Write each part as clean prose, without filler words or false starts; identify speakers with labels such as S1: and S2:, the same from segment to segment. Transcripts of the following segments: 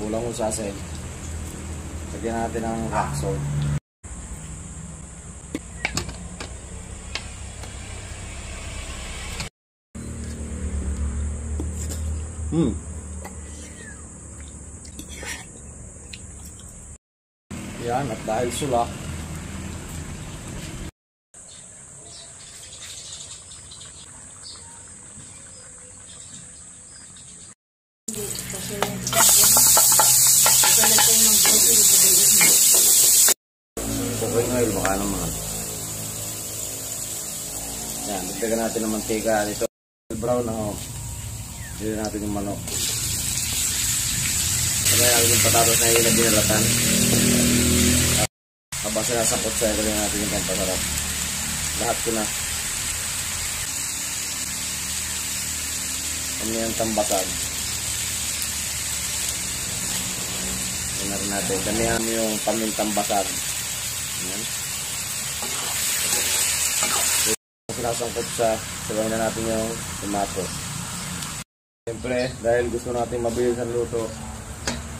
S1: Kulang yung sasen. Lagyan natin ng rock salt. Yan, at dahil sulak, cooking oil, baka naman. Yan, dagdagan natin ng mantika dito. Brown na ho. Dito natin yung manok. Kaya natin yung patatas na yun na binalatan. Habang sinasangkot sa ilagay natin yung pampasarap. Lahat ko na. Kami yung tambasan. Yan na rin natin. Damihan yung pamintang basag. Yan. Sinasangkot siya. Sabay na natin yung tomato. Siyempre, dahil gusto natin mabilis ang luto,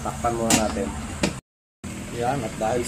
S1: takpan muna natin. Yan, at dahil